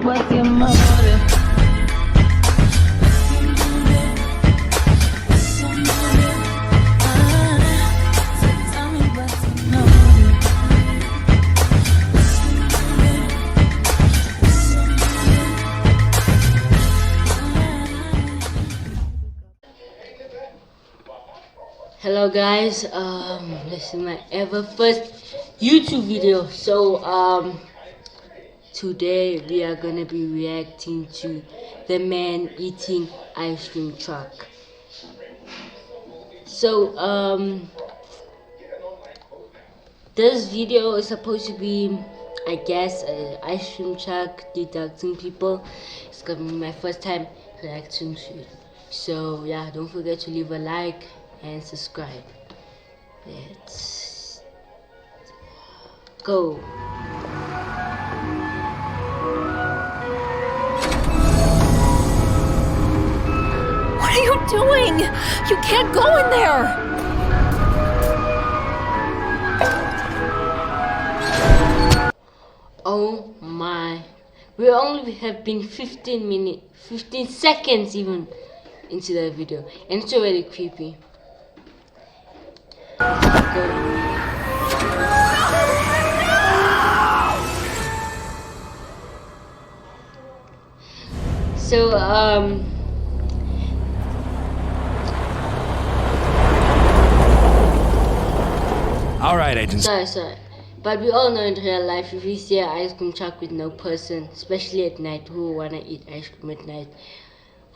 what's your motive? Hello guys, this is my ever first YouTube video. So today we are gonna be reacting to the man eating ice cream truck. So this video is supposed to be, I guess, an ice cream truck deducting people. It's gonna be my first time reacting to it. So yeah, don't forget to leave a like and subscribe. Let's go. What are you doing? You can't go in there! Oh my, we only have been 15 seconds even into the video, and it's already creepy. So all right, agents. sorry, but we all know in real life, if you see an ice cream truck with no person, especially at night, who wanna eat ice cream at night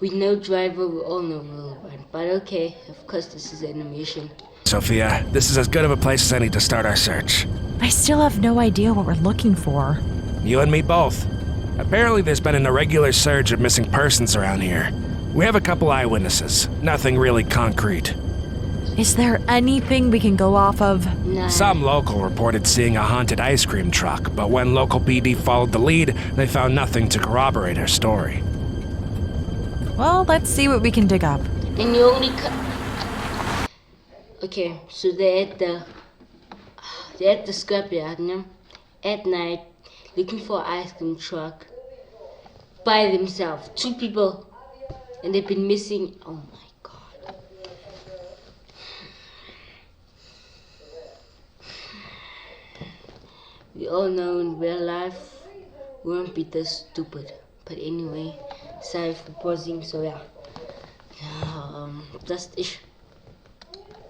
with no driver, we all know we'll run. But okay, of course this is animation. Sophia, this is as good of a place as any to start our search. I still have no idea what we're looking for. You and me both. Apparently there's been an irregular surge of missing persons around here. We have a couple eyewitnesses. Nothing really concrete. Is there anything we can go off of? Nah. Some local reported seeing a haunted ice cream truck, but when local PD followed the lead, they found nothing to corroborate her story. Well, let's see what we can dig up. And you only okay, so they're at the scrapyard, you know, at night, looking for an ice cream truck by themselves. 2 people, and they've been missing. Oh my god. We all know in real life we won't be this stupid. But anyway, sorry for pausing. So yeah, just ish.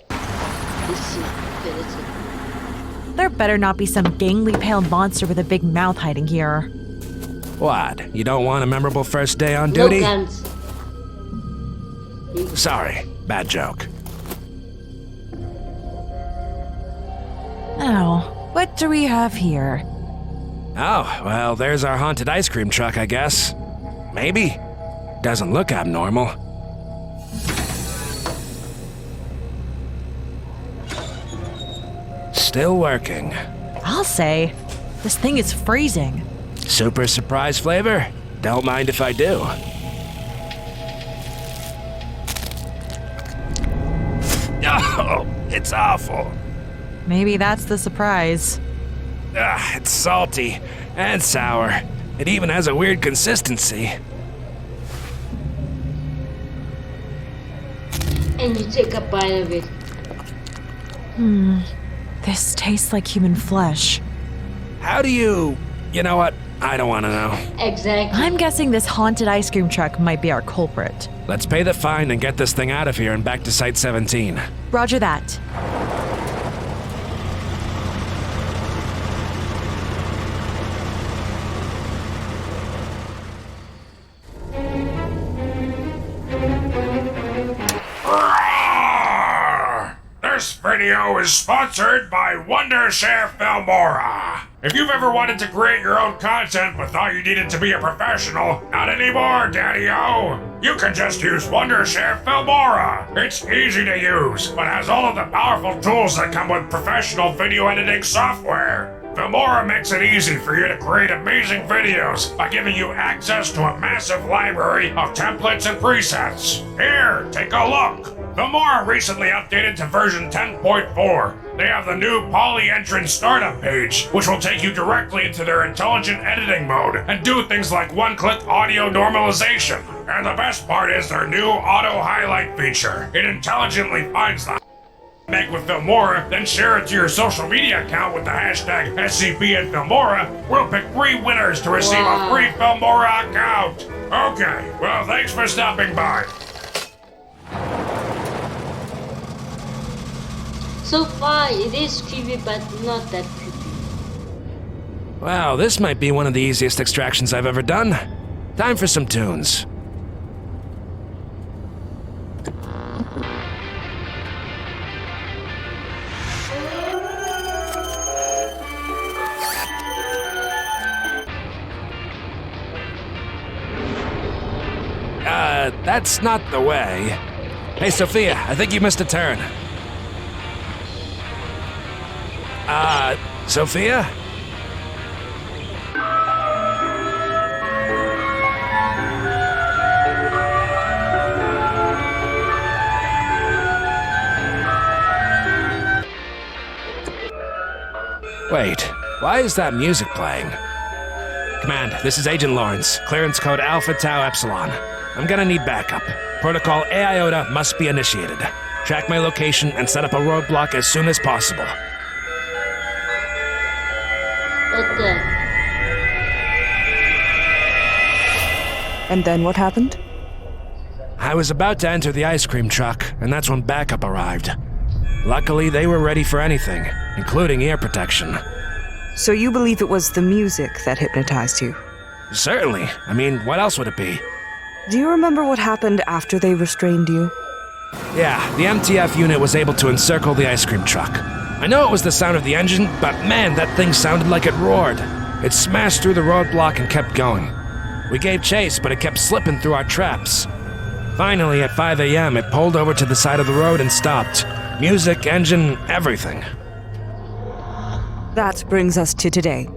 Let's see. Okay, that's it. There better not be some gangly pale monster with a big mouth hiding here. What? You don't want a memorable first day on No duty? guns. Sorry, bad joke. Now, what do we have here? Oh, well, there's our haunted ice cream truck, I guess. Maybe. Doesn't look abnormal. Still working. I'll say, this thing is freezing. Super surprise flavor? Don't mind if I do. Oh, it's awful. Maybe that's the surprise. It's salty and sour. It even has a weird consistency. And you take a bite of it. This tastes like human flesh. How do you... You know what? I don't want to know. Exactly. I'm guessing this haunted ice cream truck might be our culprit. Let's pay the fine and get this thing out of here and back to Site 17. Roger that. This video is sponsored by Wonderchef Filmora. If you've ever wanted to create your own content but thought you needed to be a professional, not anymore, Daddy-O. You can just use Wonderchef Filmora. It's easy to use, but has all of the powerful tools that come with professional video editing software. Filmora makes it easy for you to create amazing videos by giving you access to a massive library of templates and presets. Here, take a look. Filmora recently updated to version 10.4. They have the new Poly-Entrance startup page, which will take you directly into their intelligent editing mode and do things like one-click audio normalization. And the best part is their new auto-highlight feature. It intelligently finds the make with Filmora, then share it to your social media account with the hashtag SCP and Filmora. We'll pick 3 winners to receive a free Filmora account. Okay, well, thanks for stopping by. So far, it is creepy, but not that creepy. Wow, this might be one of the easiest extractions I've ever done. Time for some tunes. That's not the way. Hey, Sophia, I think you missed a turn. Sophia? Wait, why is that music playing? Command, this is Agent Lawrence. Clearance code Alpha Tau Epsilon. I'm gonna need backup. Protocol AIOTA must be initiated. Track my location and set up a roadblock as soon as possible. Okay. And then what happened? I was about to enter the ice cream truck, and that's when backup arrived. Luckily, they were ready for anything, including ear protection. So you believe it was the music that hypnotized you? Certainly. I mean, what else would it be? Do you remember what happened after they restrained you? Yeah, the MTF unit was able to encircle the ice cream truck. I know it was the sound of the engine, but man, that thing sounded like it roared. It smashed through the roadblock and kept going. We gave chase, but it kept slipping through our traps. Finally, at 5 a.m., it pulled over to the side of the road and stopped. Music, engine, everything. That brings us to today.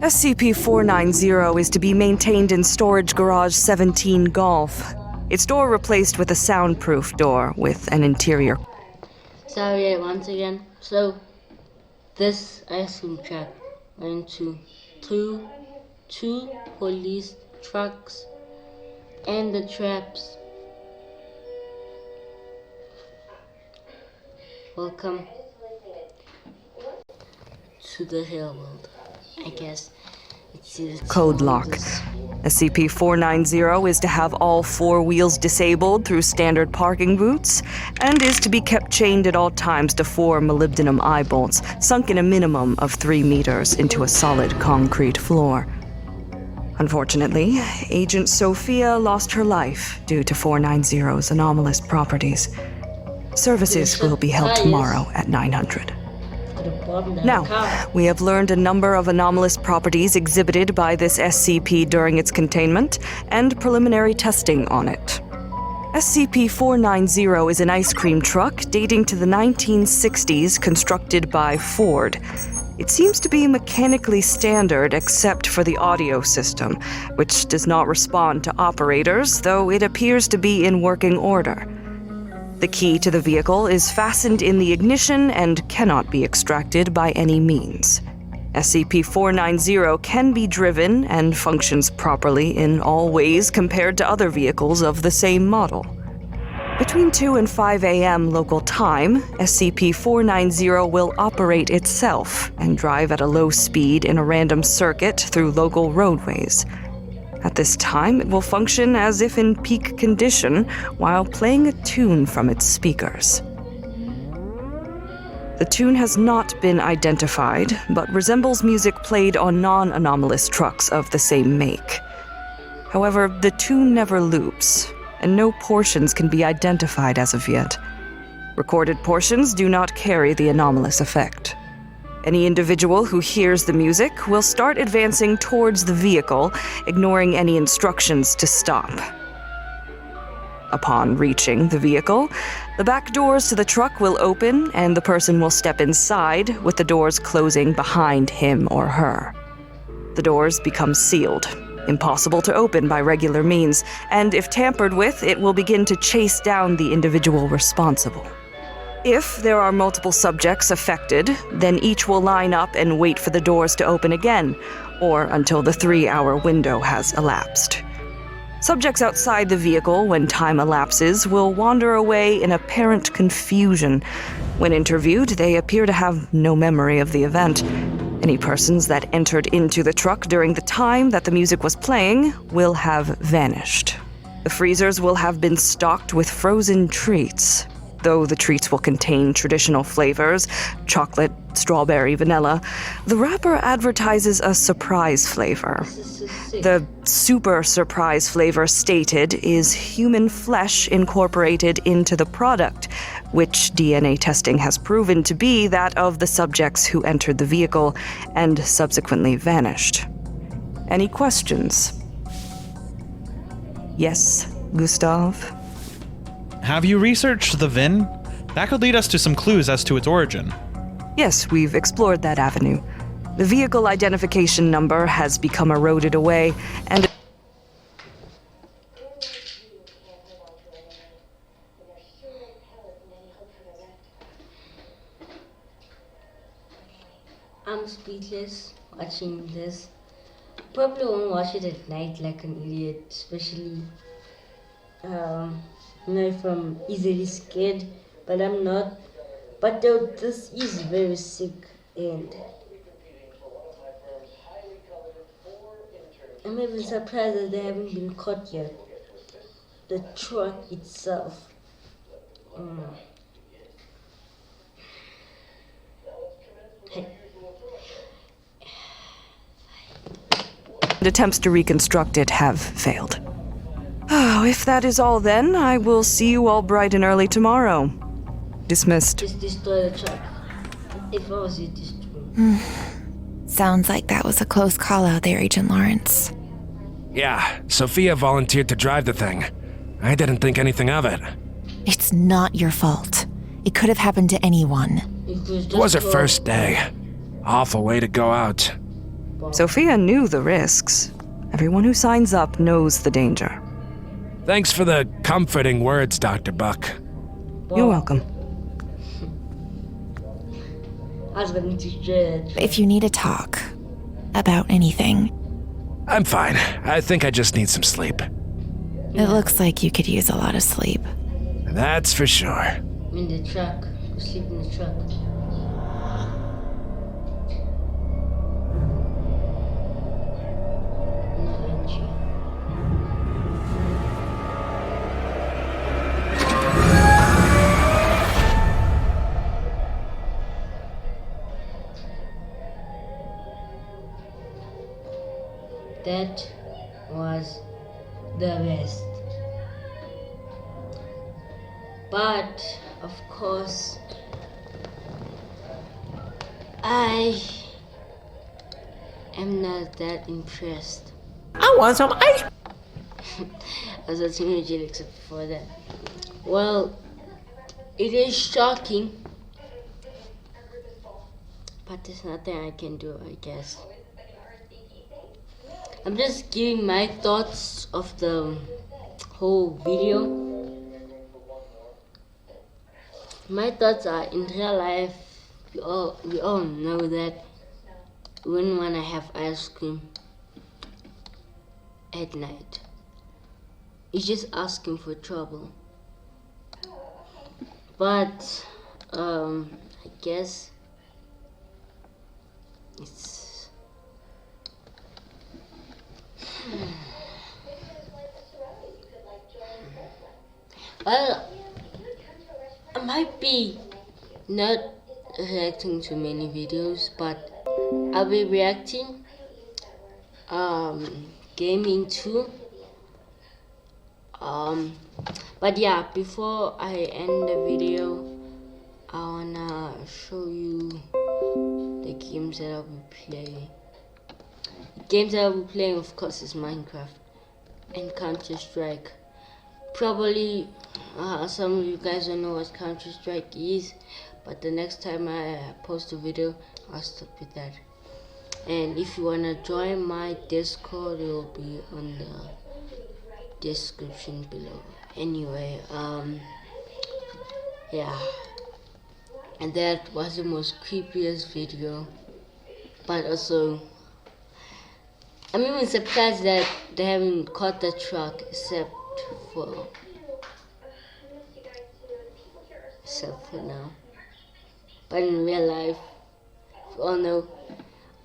SCP-490 is to be maintained in Storage Garage 17 Golf. Its door replaced with a soundproof door with an interior. Sorry, once again. So, this ice cream truck went to two police trucks and the traps. Welcome to the Hill World. I guess it's Code lock. SCP-490 is to have all 4 wheels disabled through standard parking boots, and is to be kept chained at all times to 4 molybdenum eye bolts, sunk in a minimum of 3 meters into a solid concrete floor. Unfortunately, Agent Sophia lost her life due to 490's anomalous properties. Services will be held tomorrow at 900. Now, we have learned a number of anomalous properties exhibited by this SCP during its containment, and preliminary testing on it. SCP-490 is an ice cream truck dating to the 1960s, constructed by Ford. It seems to be mechanically standard except for the audio system, which does not respond to operators, though it appears to be in working order. The key to the vehicle is fastened in the ignition and cannot be extracted by any means. SCP-490 can be driven and functions properly in all ways compared to other vehicles of the same model. Between 2 and 5 a.m. local time, SCP-490 will operate itself and drive at a low speed in a random circuit through local roadways. At this time, it will function as if in peak condition while playing a tune from its speakers. The tune has not been identified, but resembles music played on non-anomalous trucks of the same make. However, the tune never loops, and no portions can be identified as of yet. Recorded portions do not carry the anomalous effect. Any individual who hears the music will start advancing towards the vehicle, ignoring any instructions to stop. Upon reaching the vehicle, the back doors to the truck will open and the person will step inside, with the doors closing behind him or her. The doors become sealed, impossible to open by regular means, and if tampered with, it will begin to chase down the individual responsible. If there are multiple subjects affected, then each will line up and wait for the doors to open again, or until the 3-hour window has elapsed. Subjects outside the vehicle, when time elapses, will wander away in apparent confusion. When interviewed, they appear to have no memory of the event. Any persons that entered into the truck during the time that the music was playing will have vanished. The freezers will have been stocked with frozen treats. Though the treats will contain traditional flavors, chocolate, strawberry, vanilla, the wrapper advertises a surprise flavor. The super surprise flavor stated is human flesh incorporated into the product, which DNA testing has proven to be that of the subjects who entered the vehicle and subsequently vanished. Any questions? Yes, Gustav? Have you researched the VIN? That could lead us to some clues as to its origin. Yes, we've explored that avenue. The vehicle identification number has become eroded away, and I'm speechless watching this. Probably won't watch it at night like an idiot, especially if I'm easily scared, but I'm not. But though this is very sick, and I'm even surprised that they haven't been caught yet. The truck itself. attempts to reconstruct it have failed. Oh, if that is all then, I will see you all bright and early tomorrow. Dismissed. Just destroy the truck. If I was you, destroy. Sounds like that was a close call out there, Agent Lawrence. Yeah, Sophia volunteered to drive the thing. I didn't think anything of it. It's not your fault. It could have happened to anyone. It was her first day. Awful way to go out. Sophia knew the risks. Everyone who signs up knows the danger. Thanks for the comforting words, Dr. Buck. You're welcome. I was going to destroy that truck. If you need to talk about anything, I'm fine. I think I just need some sleep. it looks like you could use a lot of sleep. That's for sure. In the truck. Go sleep in the truck. No entry. That was the best. But of course, I am not that impressed. I want some ice. I was watching Angel except before that. Well, it is shocking, but there's nothing I can do, I guess. I'm just giving my thoughts of the whole video. My thoughts are, in real life, we all know that we wouldn't want to have ice cream at night. It's just asking for trouble. But I guess it's well, I might be not reacting to many videos, but I'll be reacting gaming too. But yeah, before I end the video, I wanna show you the games that I'll be playing. The games that I'll be playing, of course, is Minecraft and Counter-Strike. Probably some of you guys don't know what Counter-Strike is, but the next time I post a video, I'll start with that. And if you wanna join my Discord, it will be on the description below. Anyway, yeah, and that was the most creepiest video, but also I'm even surprised that they haven't caught the truck except for now. But in real life, we all know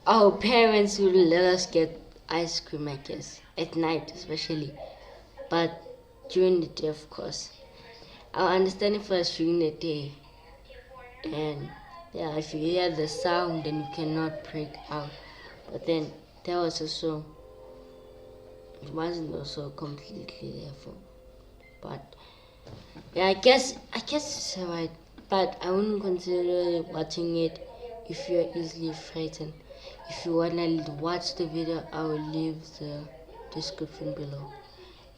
our parents would let us get ice cream, I guess, at night especially, but during the day, of course. I understand if it's during the day, and yeah, if you hear the sound, then you cannot break out. But then there was also, it wasn't also completely their fault. But yeah, I guess it's alright. But I wouldn't consider watching it if you're easily frightened. If you wanna watch the video, I will leave the description below.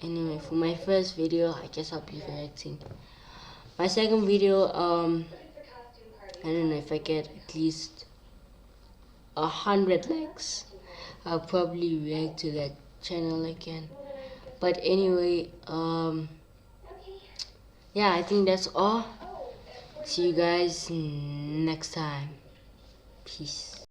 Anyway, for my first video, I guess I'll be reacting. My second video, I don't know if I get at least 100 likes, I'll probably react to that channel again. But anyway, yeah, I think that's all. See you guys next time. Peace.